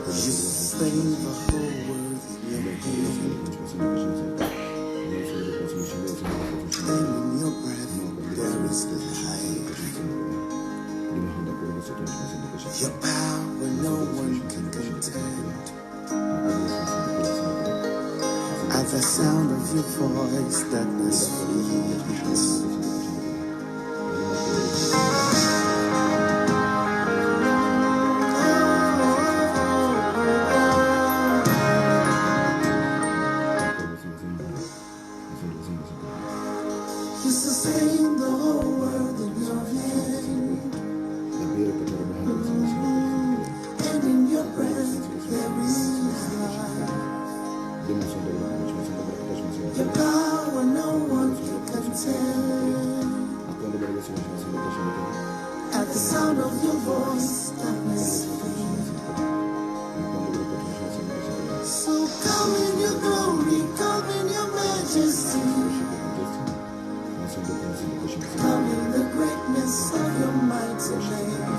You sustain the whole world in your hand. And in your breath there is life. Your power no one can contend. At the sound of your voice, darkness flees. You sustain the whole world in your hand. And in your breath there is life. Your power no one can contend. At the sound of your voice, darkness flees. So come in your glory, come in your majesty. Come in the greatness of your mighty name.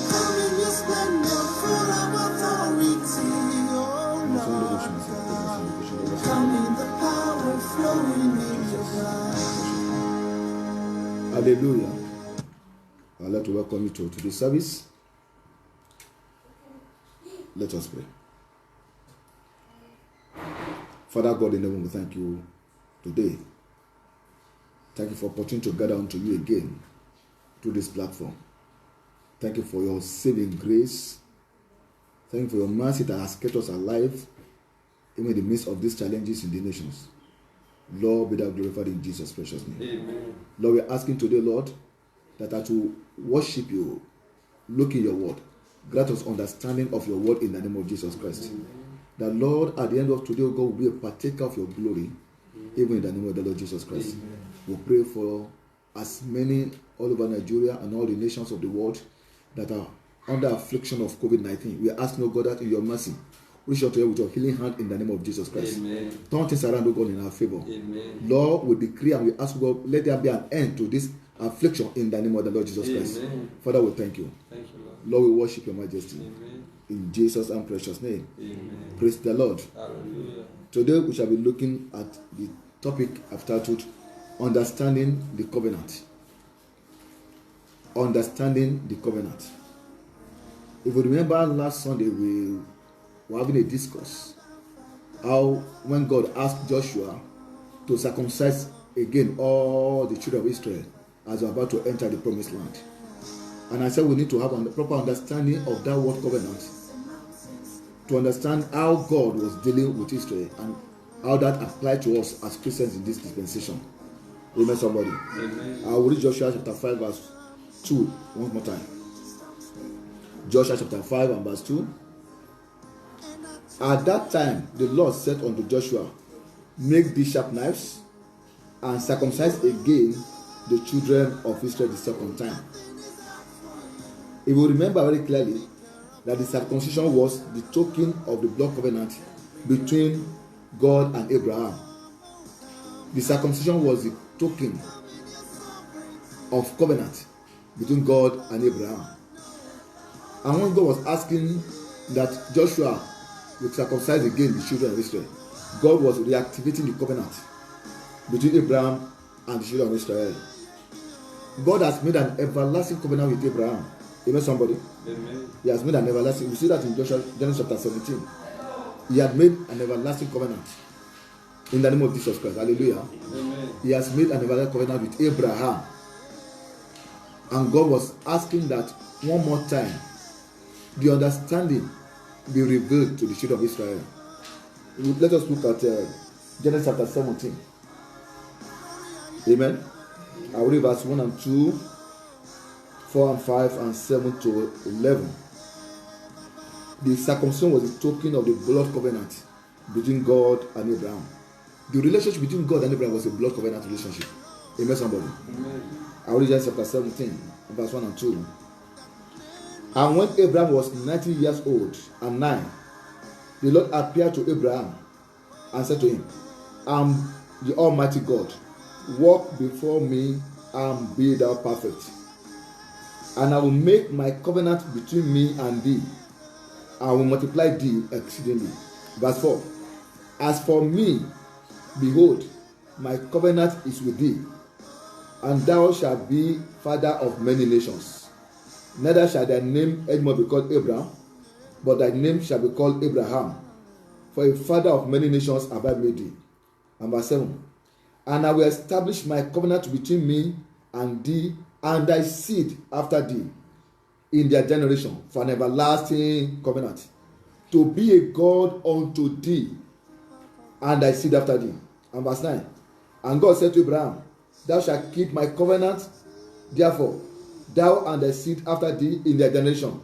Come in your splendor, full of authority, oh Lord God. Come in the power flowing in your blood. Hallelujah. I'd like to welcome you to today's service. Let us pray. Father God in heaven, we thank you today. Thank you for opportunity to gather unto you again through this platform. Thank you for your saving grace. Thank you for your mercy that has kept us alive even in the midst of these challenges in the nations. Lord, be thou glorified in Jesus' precious name. Amen. Lord, we are asking today, Lord, that as to worship you, look in your word, grant us understanding of your word in the name of Jesus Christ. Amen. That Lord, at the end of today, God will be a partaker of your glory, even in the name of the Lord Jesus Christ. Amen. We pray for as many all over Nigeria and all the nations of the world that are under affliction of COVID-19. We are asking, oh God, that in your mercy, reach out to you with your healing hand in the name of Jesus Christ. Amen. Turn things around, oh God, in our favor. Amen. Lord, we decree and we ask, God, let there be an end to this affliction in the name of the Lord Jesus Christ. Amen. Father, we thank you. Thank you, Lord. Lord, we worship your majesty. Amen. In Jesus' and precious name. Amen. Praise the Lord. Hallelujah. Today we shall be looking at the topic I've titled Understanding the Covenant. Understanding the Covenant. If you remember last Sunday we were having a discourse how when God asked Joshua to circumcise again all the children of Israel as they were about to enter the promised land. And I said we need to have a proper understanding of that word covenant to understand how God was dealing with Israel and how that applied to us as Christians in this dispensation. Amen, somebody. Amen. I will read Joshua chapter 5 verse 2 one more time. Joshua chapter 5 and verse 2. At that time the Lord said unto Joshua, make thee sharp knives and circumcise again the children of Israel the second time. If you remember very clearly that the circumcision was the token of the blood covenant between God and Abraham. The circumcision was the token of covenant between God and Abraham. And when God was asking that Joshua would circumcise again the children of Israel, God was reactivating the covenant between Abraham and the children of Israel. God has made an everlasting covenant with Abraham. Amen, somebody. Amen. He has made an everlasting. We see that in Genesis chapter 17. He had made an everlasting covenant in the name of Jesus Christ. Hallelujah. Amen. He has made an everlasting covenant with Abraham. And God was asking that one more time, the understanding be revealed to the children of Israel. Let us look at Genesis chapter 17. Amen. I will read verse 1 and 2, 4 and 5, and 7 to 11. The circumcision was a token of the blood covenant between God and Abraham. The relationship between God and Abraham was a blood covenant relationship. Amen, somebody. Amen. I will read Genesis chapter 17, verse 1 and 2. And when Abraham was 90 years old and 9, the Lord appeared to Abraham and said to him, I am the Almighty God. Walk before me and be thou perfect. And I will make my covenant between me and thee. I will multiply thee exceedingly. Verse 4. As for me, behold, my covenant is with thee, and thou shalt be father of many nations. Neither shall thy name anymore be called Abraham, but thy name shall be called Abraham. For a father of many nations have I made thee. And verse 7. And I will establish my covenant between me and thee and thy seed after thee in their generation for an everlasting covenant, to be a God unto thee and thy seed after thee. And verse 9. And God said to Abraham, thou shalt keep my covenant, therefore, thou and thy seed after thee in their generation.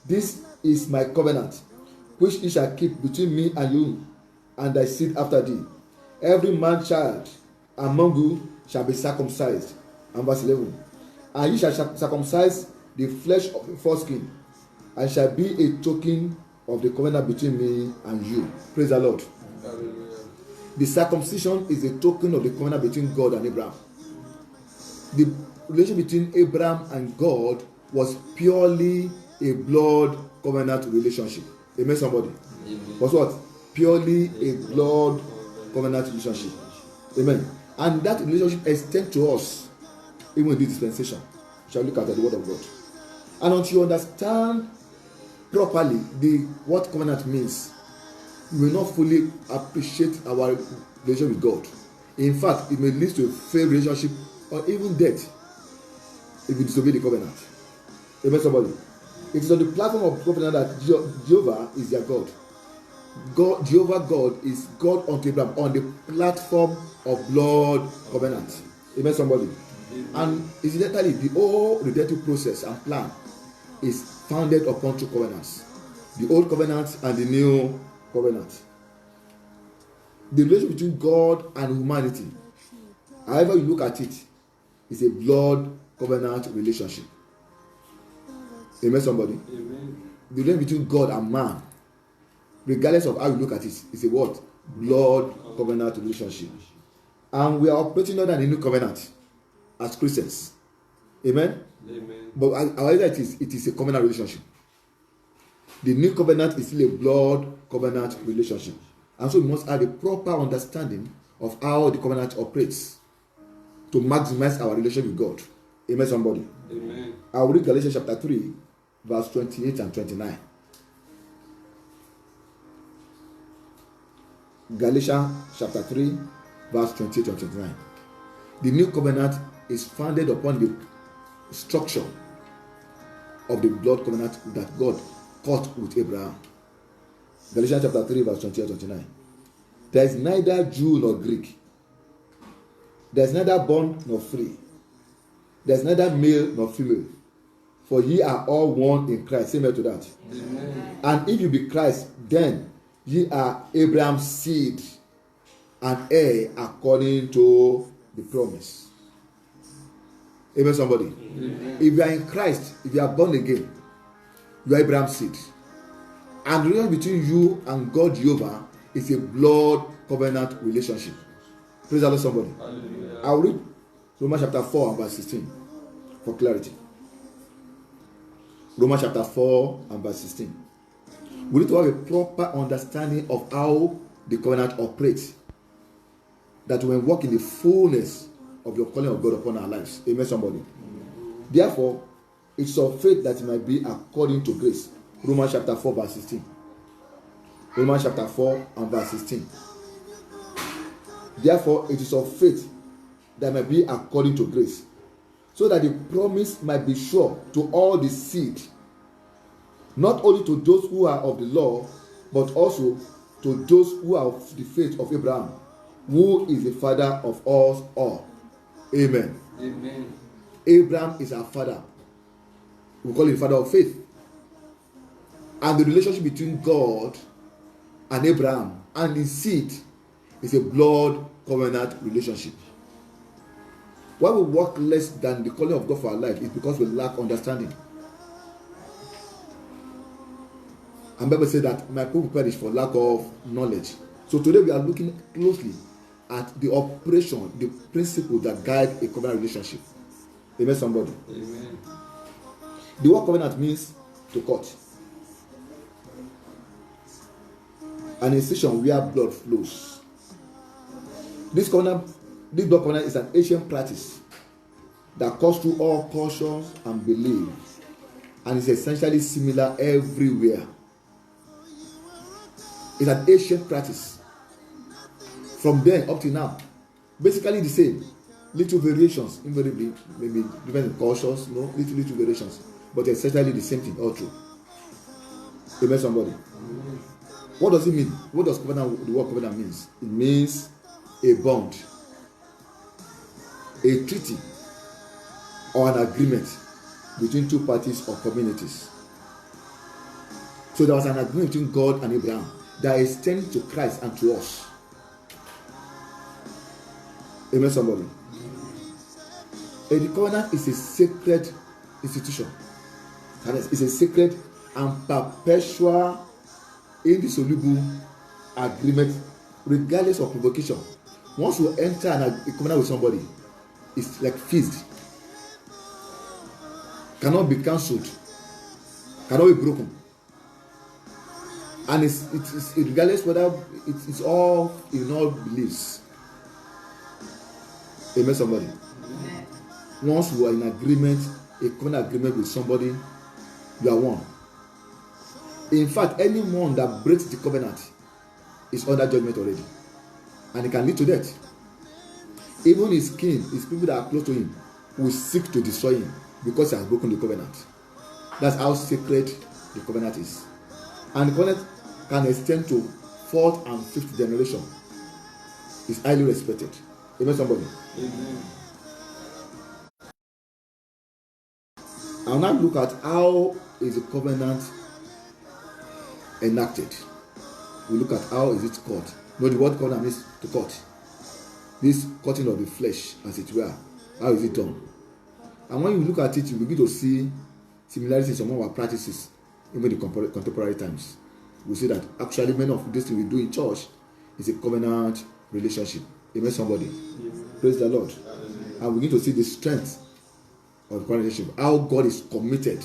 This is my covenant, which he shall keep between me and you and thy seed after thee. Every man child among you shall be circumcised. And verse 11. And ye shall circumcise the flesh of the foreskin, and shall be a token of the covenant between me and you. Praise the Lord. Hallelujah. The circumcision is a token of the covenant between God and Abraham. The relation between Abraham and God was purely a blood covenant relationship. Amen, somebody? Amen. Was what? Purely a blood covenant relationship. Amen. And that relationship extends to us even in this dispensation. Shall we look at the word of God? And until you understand properly what covenant means, you will not fully appreciate our relationship with God. In fact, it may lead to a failed relationship or even death if you disobey the covenant. Amen, somebody? It is on the platform of covenant that Jehovah is their God. Jehovah God is God unto Abraham on the platform of blood covenant. Amen, somebody? And incidentally, the whole redemptive process and plan is founded upon two covenants: the old covenant and the new covenant. The relation between God and humanity, however you look at it, is a blood covenant relationship. Amen, somebody? Amen. The relation between God and man, regardless of how you look at it, is a what? Blood covenant relationship. And we are operating under the new covenant as Christians. Amen? Amen. But however it is a covenant relationship. The new covenant is still a blood covenant relationship. And so we must have a proper understanding of how the covenant operates to maximize our relationship with God. Amen, somebody? Amen. I will read Galatians chapter 3, verse 28 and 29. Galatians chapter 3, verse 28 and 29. The new covenant is founded upon the structure of the blood covenant that God cut with Abraham. Galatians chapter 3, verse 28 and 29. There is neither Jew nor Greek. There is neither bond nor free. There is neither male nor female. For ye are all one in Christ. Say amen to that. Amen. And if you be Christ, then ye are Abraham's seed and heir according to the promise. Amen, somebody? Amen. If you are in Christ, if you are born again, you are Abraham's seed. And the relationship between you and God Jehovah is a blood covenant relationship. Praise the Lord, somebody. Hallelujah. I'll read Romans chapter 4 and verse 16 for clarity. Romans chapter 4 and verse 16. We need to have a proper understanding of how the covenant operates, that we walk in the fullness of your calling of God upon our lives. Amen, somebody. Therefore, it's of faith that it might be according to grace. Romans chapter 4 verse 16. Romans chapter 4 and verse 16. Therefore, it is of faith that might be according to grace, so that the promise might be sure to all the seed, not only to those who are of the law, but also to those who are of the faith of Abraham, who is the father of us all. Amen. Amen. Abraham is our father. We call him father of faith. And the relationship between God and Abraham and his seed is a blood covenant relationship. Why we work less than the calling of God for our life is because we lack understanding. And Bible says that my people perish for lack of knowledge. So today we are looking closely at the operation, the principle that guide a covenant relationship. Amen, somebody. Amen. The word covenant means to cut. An institution where blood flows. This blood covenant is an ancient practice that cuts through all cultures and beliefs, and is essentially similar everywhere. It's an ancient practice. From then up to now, basically the same. Little variations, invariably, maybe different in cultures, little variations, but essentially the same thing all through. Amen, somebody. What does it mean? What does covenant, the word covenant means? It means a bond, a treaty, or an agreement between two parties or communities. So there was an agreement between God and Abraham that extends to Christ and to us. Amen, somebody. The covenant is a sacred institution. It's a sacred and perpetual, indissoluble agreement, regardless of provocation. Once you enter a covenant with somebody, it's like fixed. Cannot be cancelled. Cannot be broken. And it's regardless whether it's all in all beliefs. Amen, somebody. Amen. Once you are in agreement, a covenant agreement with somebody, you are one. In fact, anyone that breaks the covenant is under judgment already, and it can lead to death. Even his kin, his people that are close to him, will seek to destroy him because he has broken the covenant. That's how sacred the covenant is. And the covenant can extend to fourth and fifth generation. It's highly respected. Amen, somebody. Amen. I'll now look at how is the covenant enacted. We look at how is it cut. No, the word covenant means to cut. This cutting of the flesh, as it were. How is it done? And when you look at it, you begin to see similarities in some of our practices, even in the contemporary times. We see that actually many of this thing we do in church is a covenant relationship. Amen, somebody. Amen. Praise the Lord. Amen. And we need to see the strength of the covenant relationship. How God is committed.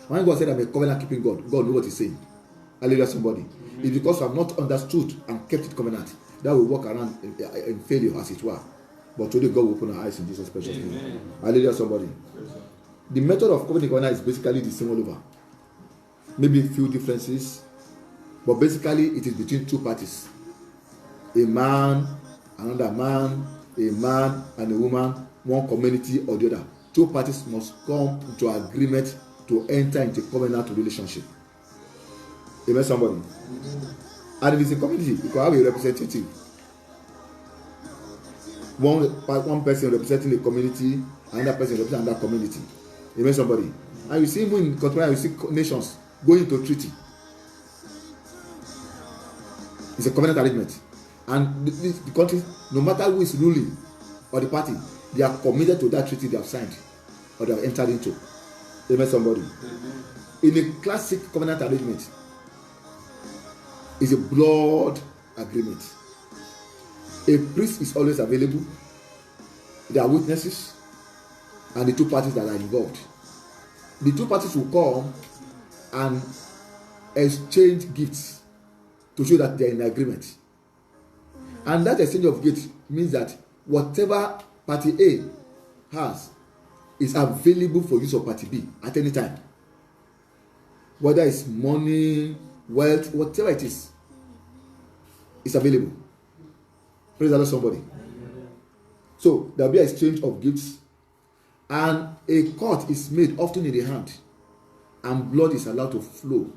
When God said I'm a covenant keeping God, God knows what He's saying. Hallelujah, somebody. Amen. It's because we have not understood and kept it covenant that we walk around in failure, as it were. But today God will open our eyes in Jesus' precious name. Hallelujah, somebody. The method of covenant is basically the same all over. Maybe a few differences, but basically it is between two parties. A man, another man, a man and a woman, one community or the other. Two parties must come to agreement to enter into covenant relationship. Amen, somebody. And if it's a community, you can have a representative. One person representing a community, another person representing another community. Amen, somebody. And you see even in contemporary, you see nations going into treaty. It's a covenant arrangement. And the country, no matter who is ruling or the party, they are committed to that treaty they have signed or they have entered into. Amen, somebody. Amen. In a classic covenant arrangement, is a blood agreement. A priest is always available. There are witnesses and the two parties that are involved. The two parties will come and exchange gifts to show that they are in agreement. And that exchange of gifts means that whatever party A has is available for use of party B at any time. Whether it's money, wealth, whatever it is available. Praise the Lord, somebody. So there will be an exchange of gifts, and a cut is made often in the hand, and blood is allowed to flow.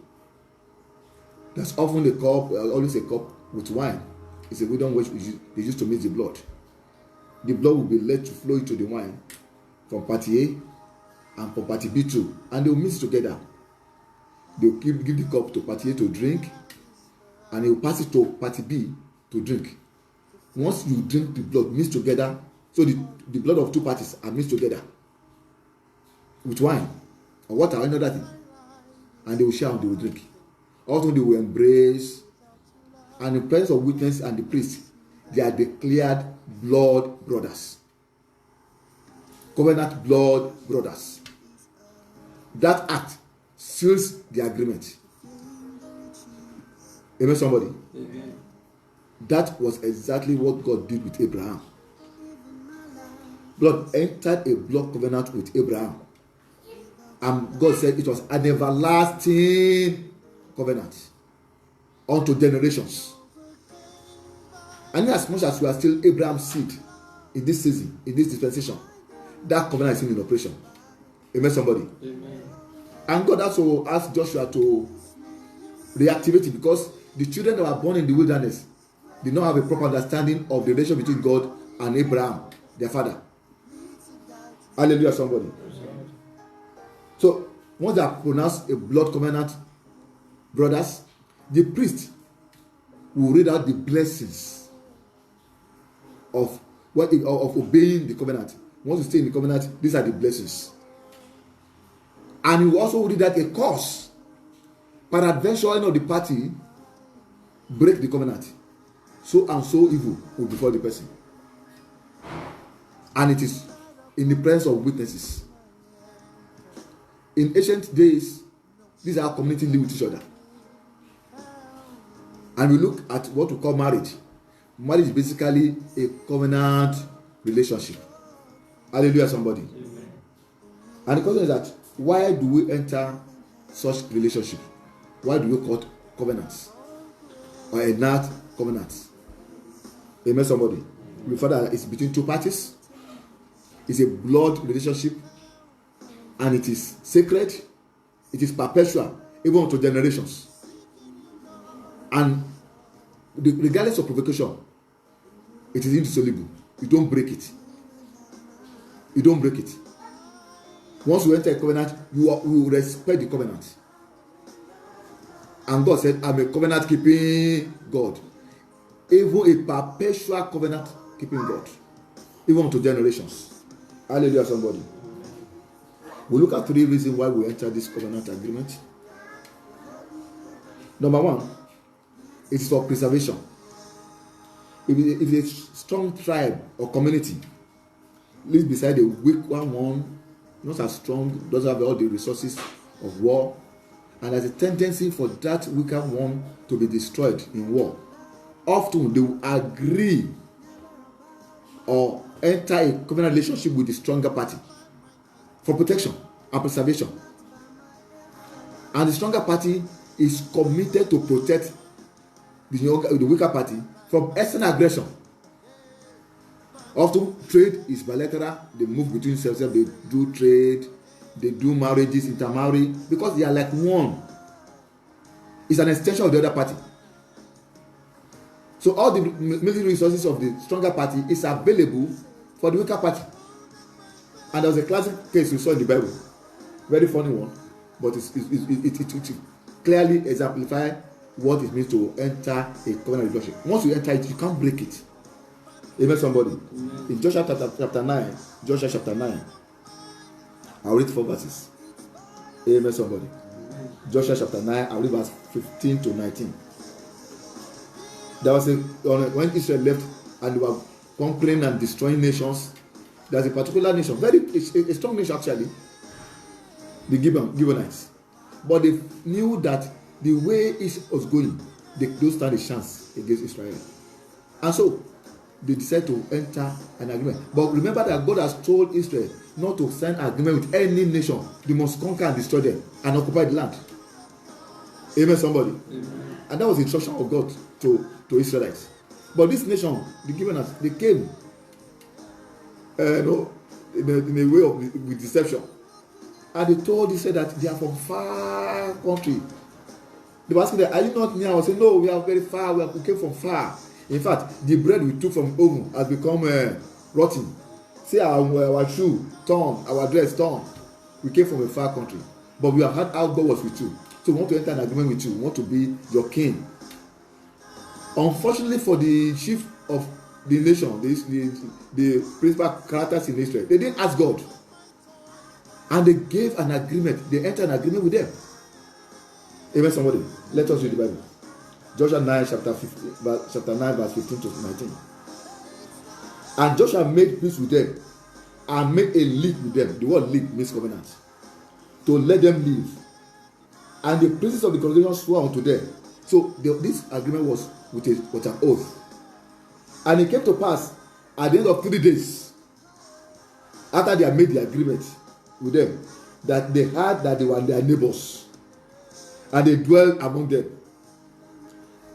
There's often a cup, always a cup with wine. It's a wooden which they used to mix the blood. The blood will be let to flow into the wine from party A and from party B too, and they will mix together. They will give the cup to party A to drink, and they will pass it to party B to drink. Once you drink the blood mixed together, so the blood of two parties are mixed together with wine or water or another thing, and they will share and they will drink. Also they will embrace, and in the presence of witness and the priest, they are declared blood brothers. Covenant blood brothers. that act seals the agreement. Amen, somebody. Amen. That was exactly what God did with Abraham. God entered a blood covenant with Abraham. And God said it was an everlasting covenant unto generations. And as much as we are still Abraham's seed in this season, in this dispensation, that covenant is still in operation. Amen, somebody. Amen. And God also asked Joshua to reactivate it, because the children that were born in the wilderness did not have a proper understanding of the relation between God and Abraham, their father. Hallelujah, somebody. So, once they are pronounced a blood covenant, brothers, the priest will read out the blessings of obeying the covenant. Once you stay in the covenant, these are the blessings. And he will also read out a curse. Peradventure, any of the party break the covenant, so and so evil will befall the person. And it is in the presence of witnesses. In ancient days, these are community live with each other. And we look at what we call marriage. Marriage is basically a covenant relationship. Hallelujah, somebody. Amen. And the question is that, why do we enter such relationship? Why do we call covenants or enact covenants? Amen, somebody. We find that it's between two parties. It's a blood relationship, and it is sacred. It is perpetual, even to generations. And regardless of provocation, it is indissoluble. You don't break it. You don't break it. Once you enter a covenant, you will respect the covenant. And God said, I'm a covenant keeping God. Even a perpetual covenant keeping God. Even to generations. Hallelujah, somebody. We look at 3 reasons why we enter this covenant agreement. Number 1, it is for preservation. If it's a strong tribe or community lives beside a weak one, not as strong, doesn't have all the resources of war, and there's a tendency for that weaker one to be destroyed in war, often they will agree or enter a covenant relationship with the stronger party for protection and preservation. And the stronger party is committed to protect the weaker party from external aggression. Often trade is bilateral. They move between themselves. They do trade, they do marriages, intermarry, because they are like one. It's an extension of the other party. So all the military resources of the stronger party is available for the weaker party. And there was a classic case we saw in the Bible, very funny one, but it clearly exemplifies what it means to enter a covenant relationship. Once you enter it, you can't break it. Amen, somebody. Amen. In Joshua chapter 9, I'll read 4 verses. Amen, somebody. Amen. Joshua chapter 9, I'll read verse 15 to 19. There was when Israel left and they were conquering and destroying nations, there's a particular nation, a strong nation actually, the Gibeonites. But they knew that the way it was going, they don't stand a chance against Israel. And so they decided to enter an agreement. But remember that God has told Israel not to sign an agreement with any nation. They must conquer and destroy them and occupy the land. Amen, somebody. Amen. And that was the instruction of God to Israelites. But this nation, the Gibeonites, they came in a way of with deception. And they told Israel that they are from far country. They were asking them, are you not near? I was saying, no, we are very far. We came from far. In fact, the bread we took from oven has become rotten. See our shoe torn, our dress torn. We came from a far country. But we have heard how God was with you. So we want to enter an agreement with you. We want to be your king. Unfortunately for the chief of the nation, the principal characters in Israel, they didn't ask God. And they gave an agreement. They entered an agreement with them. Amen, somebody. Let us read the Bible. Joshua 9, chapter 9, verse 15 to 19. And Joshua made peace with them and made a league with them. The word league means covenant. to let them live. And the princes of the congregation swore unto them. So this agreement was with an oath. And it came to pass at the end of 3 days, after they had made the agreement with them, that they heard that they were their neighbors, and they dwelt among them.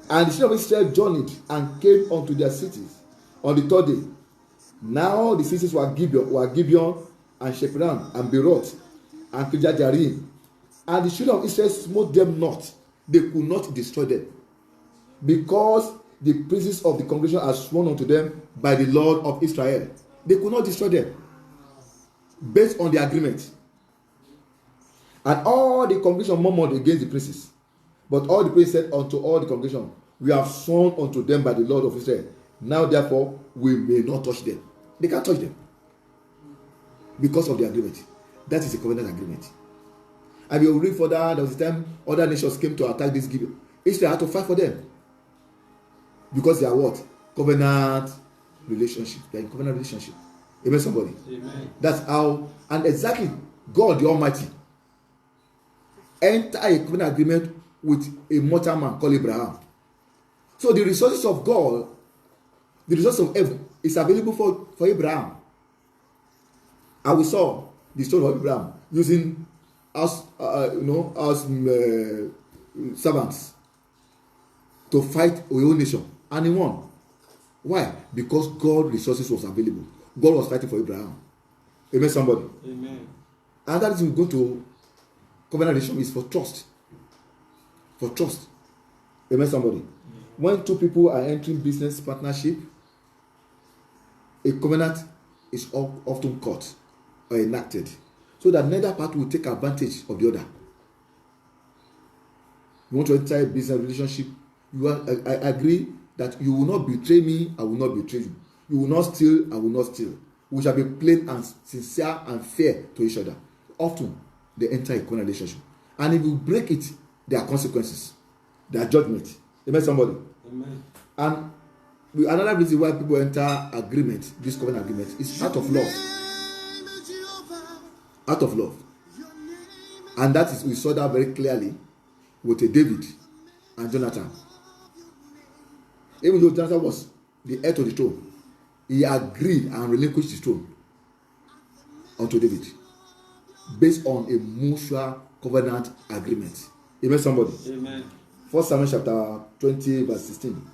And the children of Israel journeyed and came unto their cities on the 3rd day. Now the cities were Gibeon and Shepran and Beroth and Kirjath-Jearim. And the children of Israel smote them not; they could not destroy them, because the princes of the congregation had sworn unto them by the Lord of Israel. They could not destroy them, based on the agreement. And all the congregation murmured against the princes. But all the princes said unto all the congregation, we have sworn unto them by the Lord of Israel. Now therefore we may not touch them. They can't touch them, because of the agreement. That is a covenant agreement. And we will read further. There was a time other nations came to attack this Gibeon. Israel had to fight for them, because they are what? Covenant relationship. They are in covenant relationship. Amen, somebody. Amen. That's how, and exactly, God the Almighty enter a covenant agreement with a mortal man called Abraham. So the resources of God, the resources of heaven, is available for Abraham. And we saw the story of Abraham using servants to fight a whole nation, and he won. Why? Because God's resources was available. God was fighting for Abraham. Amen, somebody. Amen. And that is we go to covenant relationship is for trust. For trust. Amen, somebody. When two people are entering business partnership, a covenant is often cut or enacted, so that neither party will take advantage of the other. You want to enter a business relationship, I agree that you will not betray me, I will not betray you. You will not steal, I will not steal. We shall be plain and sincere and fair to each other. Often they enter a covenant relationship, and if you break it, there are consequences, there are judgment. Amen, somebody. Amen. And another reason why people enter agreement, this covenant agreement, is out of love. Out of love. And that is, we saw that very clearly with David and Jonathan. Even though Jonathan was the heir to the throne, he agreed and relinquished his throne unto David based on a mutual covenant agreement. Amen, somebody. Amen. 1 Samuel chapter 20 verse 16.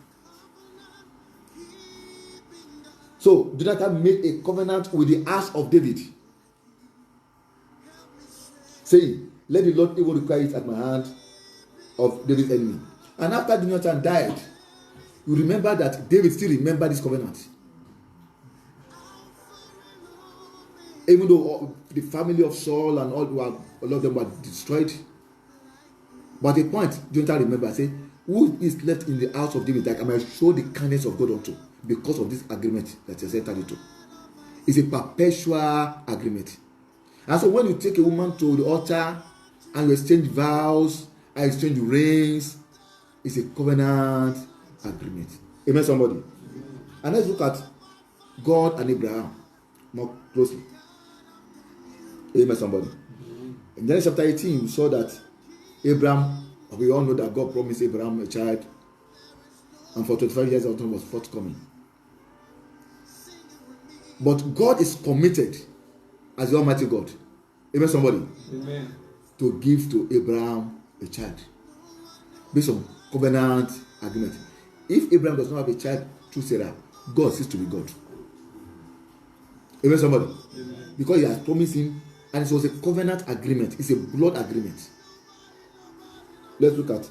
So Jonathan made a covenant with the house of David, saying, let the Lord even require it at my hand of David's enemy. And after Jonathan died, you remember that David still remembered this covenant. Even though the family of Saul and all of them were destroyed, but at a point, Jonathan remembered, say, who is left in the house of David that I might show the kindness of God unto, because of this agreement that he has entered into. It's a perpetual agreement. And so when you take a woman to the altar and you exchange vows and exchange rings, it's a covenant agreement. Amen, somebody. And let's look at God and Abraham more closely. Amen, somebody. In Genesis chapter 18, we saw that Abraham, we all know that God promised Abraham a child, and for 25 years the was forthcoming. But God is committed as the Almighty God. Amen, somebody. Amen. To give to Abraham a child based on covenant agreement. If Abraham does not have a child through Sarah, God ceases to be God. Amen, somebody. Amen. Because he has promised him, and it was a covenant agreement. It's a blood agreement. Let's look at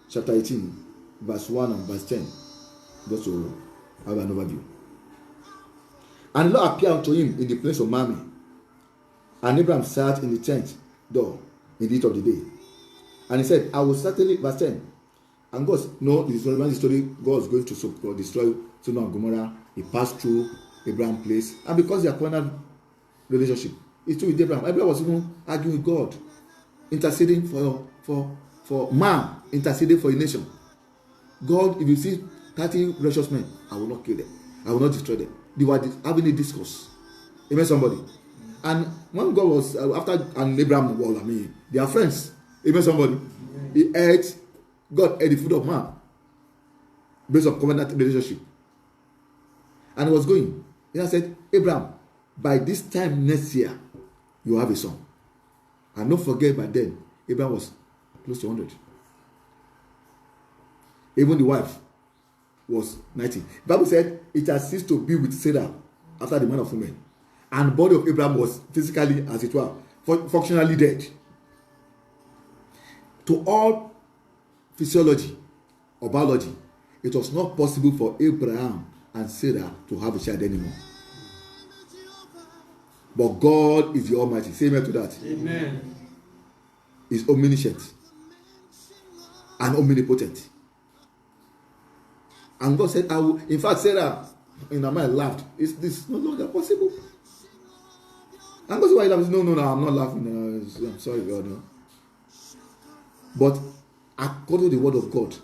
chapter 18, verse 1 and verse 10, just to have an overview. And the Lord appeared unto him in the place of Mamre, and Abraham sat in the tent door in the heat of the day. And he said, I will certainly, verse 10, and God, no, this is the story, God was going to destroy Sodom and Gomorrah. He passed through Abraham's place, and because they are covenant relationship, it's true with Abraham. Abraham was even arguing with God, interceding for man, interceding for a nation. God, if you see 30 righteous men, I will not kill them, I will not destroy them. They were having a discourse. Amen, somebody. And when God was after and Abraham was, they are friends. Even somebody, he ate, God ate the food of man based on covenant relationship. And he was going. He said, Abraham, by this time next year, you have a son. And don't forget, by then, Abraham was close to 100. Even the wife was 90. The Bible said it has ceased to be with Sarah after the man of woman. And the body of Abraham was physically, as it were, functionally dead. To all physiology or biology, it was not possible for Abraham and Sarah to have a child anymore. But God is the Almighty. Say amen to that. Amen. He's omniscient and omnipotent. And God said, I will. In fact, Sarah in her mind laughed. Is this no longer possible? And God said, why you laughing? No, I'm not laughing. I'm sorry, God. No. But according to the word of God,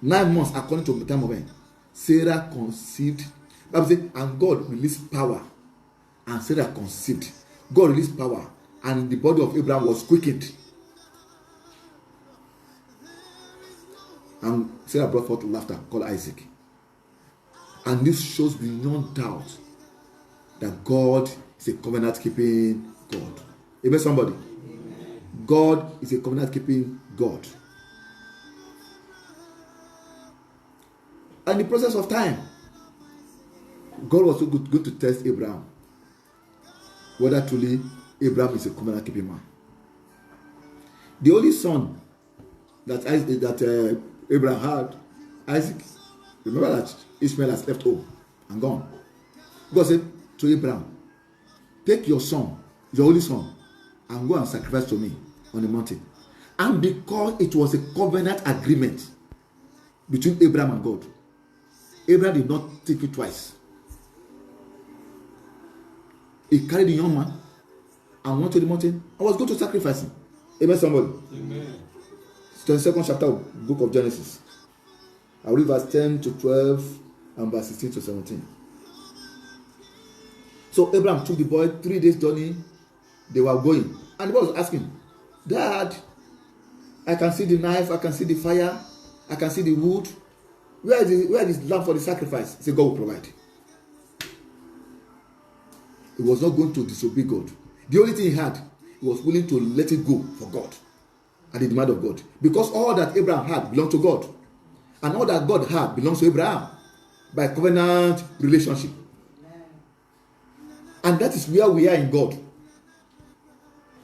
9 months according to the time of end, Sarah conceived. Bible says, and God released power, and Sarah conceived. God released power, and the body of Abraham was quickened. And Sarah brought forth laughter called Isaac. And this shows beyond doubt that God is a covenant keeping God. Amen, somebody. Amen. God is a covenant keeping God. And in the process of time, God was so good to test Abraham whether truly Abraham is a covenant keeping man. The only son that Abraham had, Isaac. Remember that Ishmael has left home and gone. God said to Abraham, take your son, your only son, and go and sacrifice to me on the mountain. And because it was a covenant agreement between Abraham and God, Abraham did not take it twice. He carried the young man and went to the mountain and was going to sacrifice him. Amen, somebody. Amen. 22nd chapter of the book of Genesis. I read verse 10 to 12 and verse 16 to 17. So Abraham took the boy, 3 days journey. They were going. And the boy was asking, Dad, I can see the knife, I can see the fire, I can see the wood. Where is the lamb for the sacrifice? He said, God will provide. He was not going to disobey God. The only thing he had, he was willing to let it go for God at the demand of God. Because all that Abraham had belonged to God. And all that God had belongs to Abraham by covenant relationship. And that is where we are in God.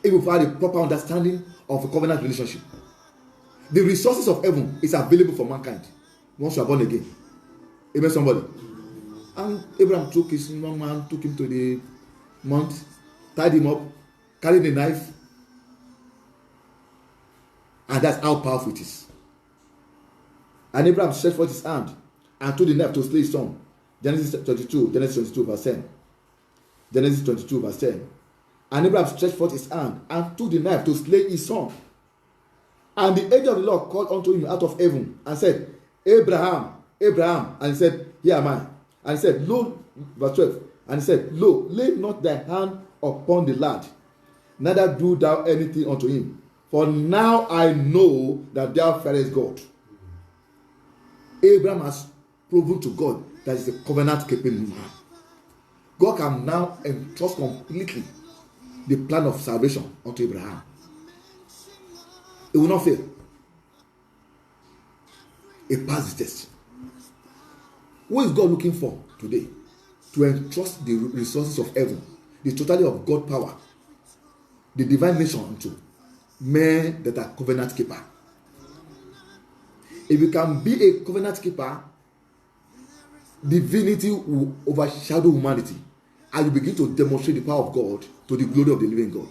If we have a proper understanding of a covenant relationship, the resources of heaven is available for mankind once you are born again. Amen, somebody. And Abraham took his young man, took him to the mount, tied him up, carried the knife, and that's how powerful it is. And Abraham stretched forth his hand and took the knife to slay his son. Genesis 22 verse 10. Genesis 22 verse 10. And Abraham stretched forth his hand and took the knife to slay his son. And the angel of the Lord called unto him out of heaven and said, Abraham, Abraham. And he said, Here am I. And he said, Lo, verse 12. And he said, Lo, lay not thy hand upon the lad, neither do thou anything unto him. For now I know that thou fearest God. Abraham has proven to God that he is a covenant keeping man. God can now entrust completely the plan of salvation unto Abraham. It will not fail. It passed the test. What is God looking for today? To entrust the resources of heaven, the totality of God's power, the divine nature unto men that are covenant keeper. If you can be a covenant keeper, divinity will overshadow humanity, and you begin to demonstrate the power of God to the glory of the living God.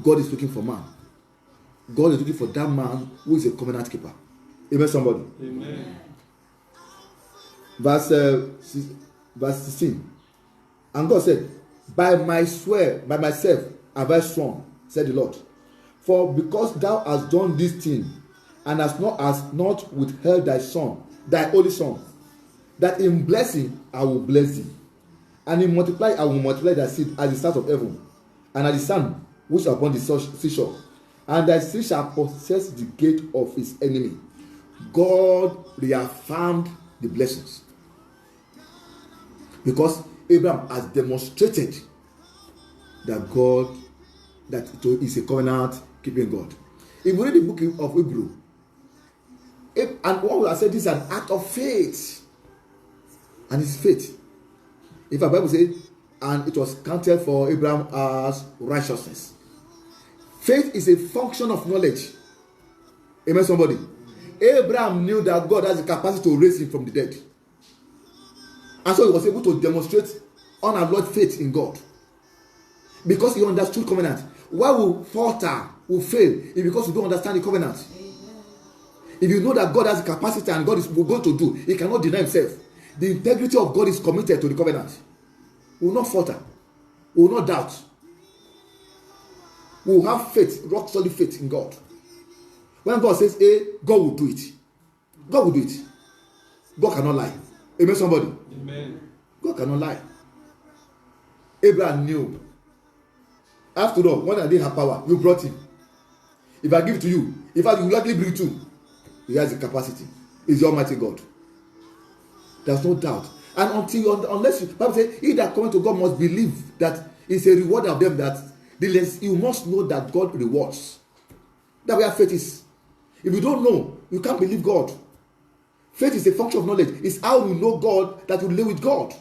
God is looking for man. God is looking for that man who is a covenant keeper. Amen, somebody. Amen. Verse 16. And God said, by myself have I sworn, said the Lord. For because thou hast done this thing, and hast not withheld thy son, thy only son, that in blessing I will bless thee, And he multiplied and will multiply thy seed as the stars of heaven, and as the sun which is upon the seashore. And thy seed shall possess the gate of his enemy. God reaffirmed the blessings, because Abraham has demonstrated that God, that it is a covenant keeping God. If we read the book of Hebrew, and what we have said, this is an act of faith, and it's faith. If the Bible says, and it was counted for Abraham as righteousness. Faith is a function of knowledge. Amen, somebody. Abraham knew that God has the capacity to raise him from the dead. And so he was able to demonstrate unalloyed faith in God. Because he understood covenant. Why will falter, will fail, is because you don't understand the covenant. If you know that God has the capacity and God is going to do, he cannot deny himself. The integrity of God is committed to the covenant. We will not falter. We will not doubt. We will have faith, rock solid faith in God. When God says A, God will do it. God will do it. God cannot lie. Amen, somebody? Amen. God cannot lie. Abraham knew. After all, when I didn't have power, you brought him. If I give it to you, in fact, you will likely bring two. He has the capacity. He's the Almighty God. There's no doubt. And unless you, Bible says, he that cometh to God must believe that it's a reward of them that you must know that God rewards. That's where faith is. If you don't know, you can't believe God. Faith is a function of knowledge. It's how you know God that you live with God.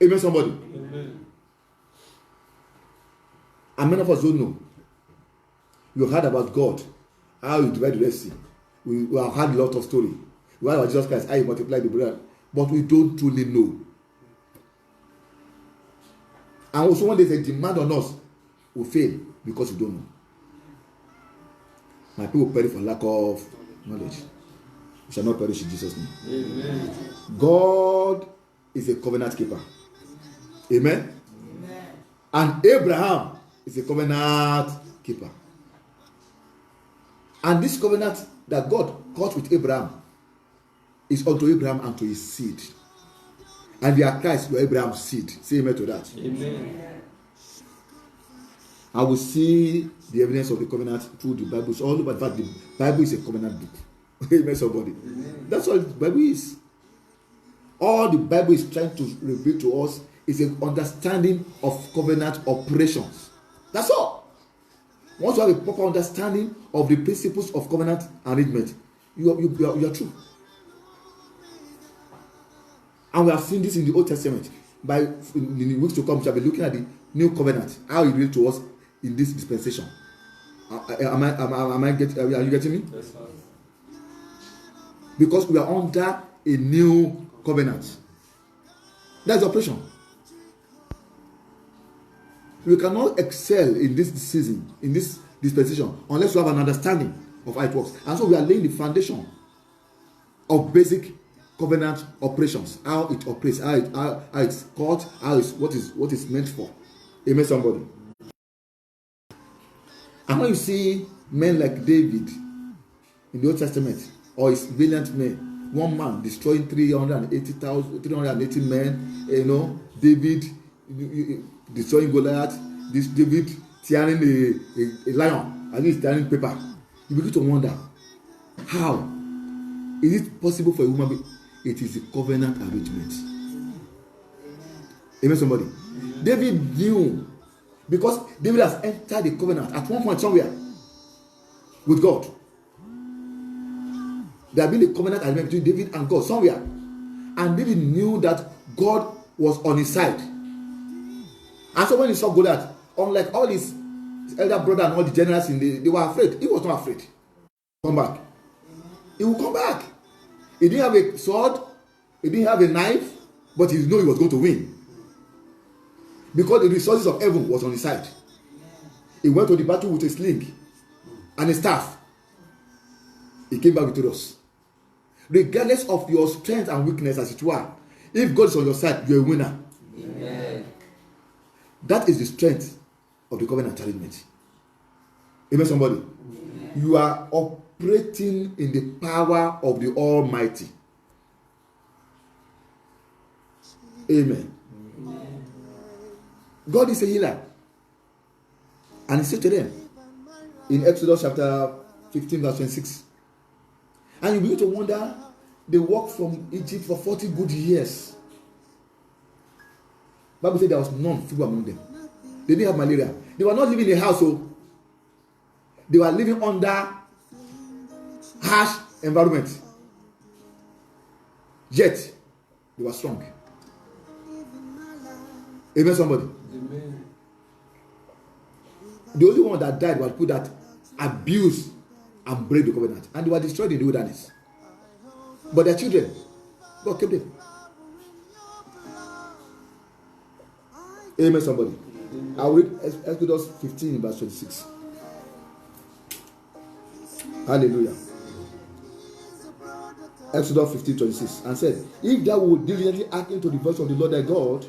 Amen, somebody. Amen. And many of us don't know. You heard about God, how you divide the Red Sea. We have heard a lot of story. We heard about Jesus Christ, how he multiplied the bread. But we don't truly know. And also when there's a demand on us, we fail because we don't know. My people perish for lack of knowledge. We shall not perish in Jesus' name. Amen. God is a covenant keeper. Amen? Amen. And Abraham is a covenant keeper. And this covenant that God cut with Abraham is unto Abraham and to his seed. And we are Christ, we are Abraham's seed. Say amen to that. Amen. I will see the evidence of the covenant through the Bible. It's all about that. The Bible is a covenant book. Amen, somebody. Amen. That's all the Bible is. All the Bible is trying to reveal to us is an understanding of covenant operations. That's all. Once you have a proper understanding of the principles of covenant arrangement, you are true. And we have seen this in the Old Testament. In the weeks to come, we shall be looking at the new covenant, how it relates to us in this dispensation. Are you getting me? Yes, sir. Because we are under a new covenant. That's the operation. We cannot excel in this season, in this dispensation, unless we have an understanding of how it works. And so we are laying the foundation of basic covenant operations, how it operates, how it's called, what is meant for. Amen, somebody. And when you see men like David in the Old Testament, or his valiant men, one man destroying 380 men, David destroying Goliath, this David tearing a lion, and he's tearing paper. You begin to wonder, how is it possible for a human being? It is a covenant arrangement. Amen, somebody. David knew, because David has entered the covenant at one point somewhere with God. There had been a covenant agreement between David and God somewhere, and David knew that God was on his side. And so when he saw Goliath, unlike all his elder brother and all the generals they were afraid. He was not afraid. Come back. He will come back. He didn't have a sword, he didn't have a knife, but he knew he was going to win. Because the resources of heaven was on his side. He went to the battle with a sling and a staff. He came back victorious. Regardless of your strength and weakness as it were, if God is on your side, you're a winner. Amen. That is the strength of the covenant arrangement. Amen, somebody. Amen. You are operating in the power of the Almighty. Amen. God is a healer. And he said to them in Exodus chapter 15 verse 26. And you begin to wonder, they walked from Egypt for 40 good years. Bible said there was none feeble among them. They didn't have malaria. They were not living in a household. They were living under harsh environment. Yet they were strong. Amen, somebody. Amen. The only one that died was people that abused and break the covenant, and they were destroyed in the wilderness. But their children, God kept them. Amen, somebody. I'll read Exodus 15 verse 26. Hallelujah. Exodus 15:26, and said, if thou wilt diligently hearken to the voice of the Lord thy God,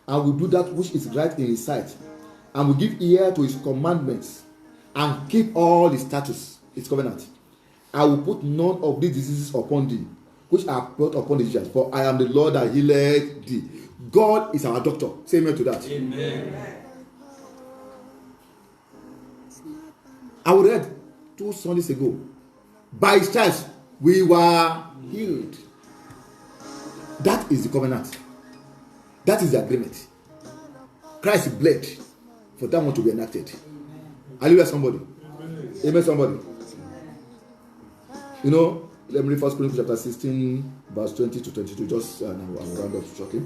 and will do that which is right in his sight, and will give ear to his commandments, and keep all his statutes, his covenant, I will put none of these diseases upon thee, which are brought upon the Egyptians, for I am the Lord that healeth thee. God is our doctor. Say amen to that. Amen. I read 2 Sundays ago, by his stripes we were healed. That is the covenant. That is the agreement. Christ bled for that one to be enacted. Hallelujah, somebody. Amen, somebody. You know, let me read 1 Corinthians chapter 16 verse 20 to 22. Just and I will round up shortly.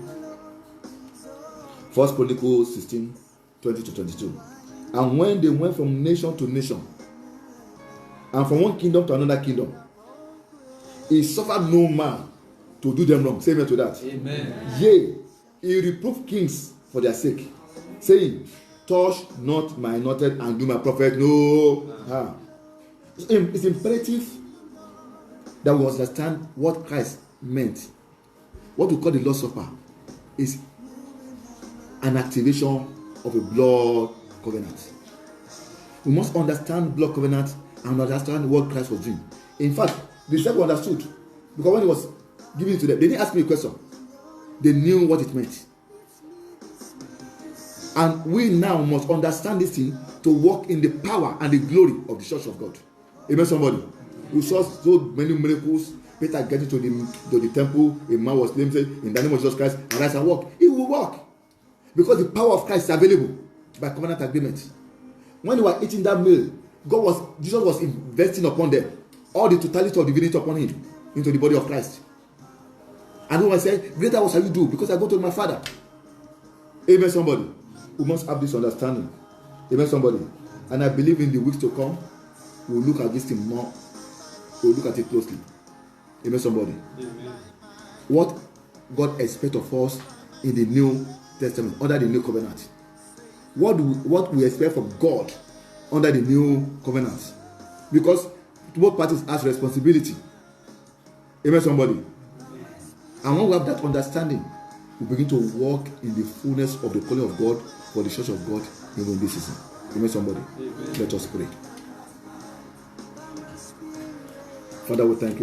1 Chronicles 16 20 to 22. And when they went from nation to nation, and from one kingdom to another kingdom, he suffered no man to do them wrong. Say amen to that. Amen. Yea, he reproved kings for their sake, saying, touch not my anointed and do my prophet no harm. It's imperative that we understand what Christ meant. What we call the Lord's Supper is an activation of a blood covenant. We must understand blood covenant and understand what Christ was doing. In fact, the disciples understood, because when he was giving it to them, they didn't ask me a question. They knew what it meant. And we now must understand this thing to walk in the power and the glory of the church of God. Amen, somebody. We saw so many miracles. Peter getting to the temple, a man was named, in the name of Jesus Christ, arise and walk. He will walk. Because the power of Christ is available by covenant agreement. When they were eating that meal, Jesus was investing upon them all the totality of divinity upon him into the body of Christ. And when I say, greater what shall you do? Because I go to my Father. Amen, somebody. We must have this understanding. Amen, somebody. And I believe in the weeks to come, we'll look at this thing more. We'll look at it closely. Amen, somebody. Amen. What God expects of us in the New Testament, under the New Covenant. What we expect from God under the New Covenant. Because both parties has responsibility. Amen, somebody. And when we have that understanding, we begin to walk in the fullness of the calling of God for the church of God even in this season. Amen, somebody. Amen. Let us pray. Father, we thank you.